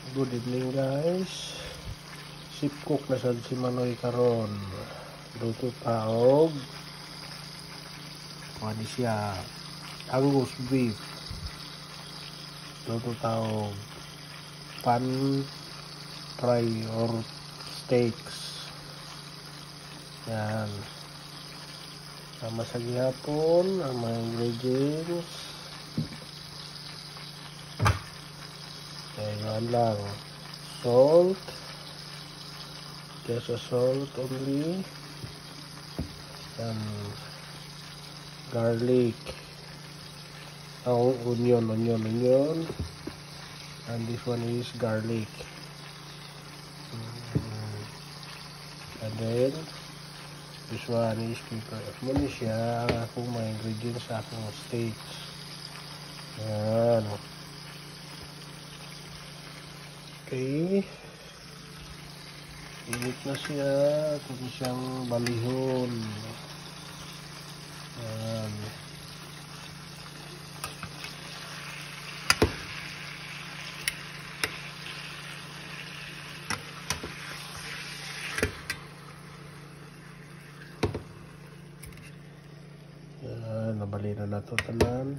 Good evening guys. Sip cook na sad si Manoy karon. Luto taog. Kuha siya Angus beef. Luto taog pan fry or steaks. Yan. Sama sa gihapon ang mga ingredients. Ayan lang. Salt. Just a salt only. And garlic. Oh, onion. And this one is garlic. And then this one is pepper. Muna siya akong mga ingredients sa akong steaks. Ayan. Okay. Init na siya. Ito na siyang balihon. Ayan. Ayan. Nabali na nato tanan.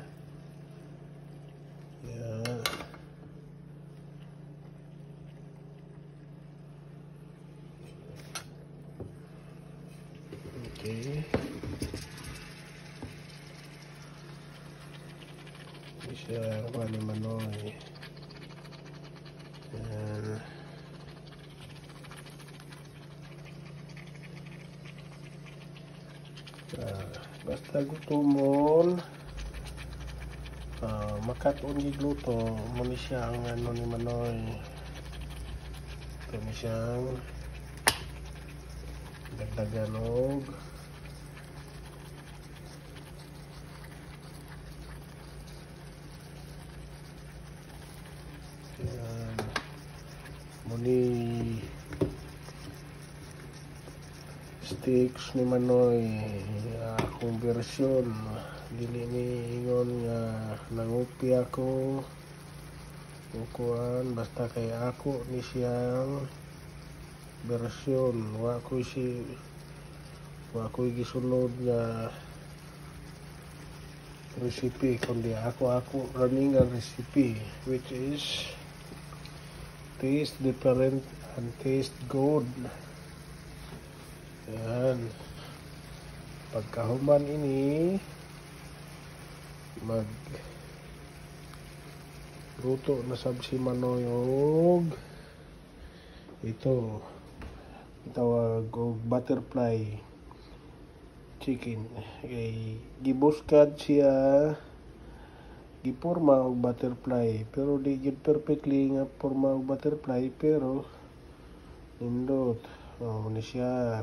Ayan. Okay. Ini siya ang ni Manoy. Ayan. Basta gutumon. Makaton gigluto. Muna siya ang ano ni Manoy. Ito na siyang dagdagan og muli steaks ni Manoy. Akong version dili ni ingon nga nangupi ako kukuan basta kay ako ni siyang version. Wa ko gisulod nga recipe kundi ako running a recipe which is taste different and taste good. Ayan. Pagkahuman ini luto na sab si Manoy og ito tawag og butterfly chicken. Gibuskad siya, giporma og butterfly pero di gid perfectly nga porma og butterfly pero nindot. Ni siya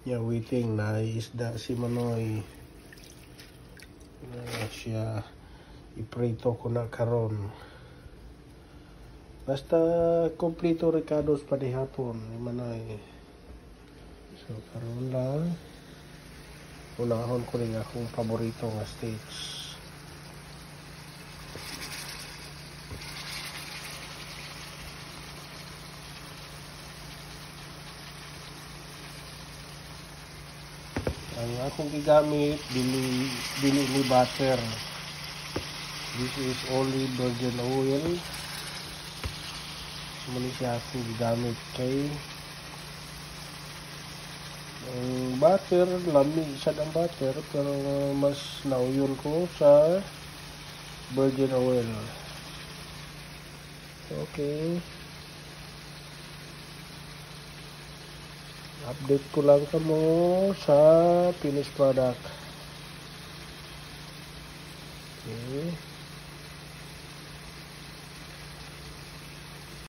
waiting na isda si Manoy na siya iprito ko na karon. Basta kompleto recados pa di hapon ni Manoy. So karon lang unahon ko rin akong paborito nga steaks. Ang akong gigamit dili ni butter. This is only virgin oil. Muna siya akong gigamit kay ang butter, lamig siya ng butter pero mas nauyon ko sa virgin oil. Okay. Update ko lang kamo sa finished product. Okay.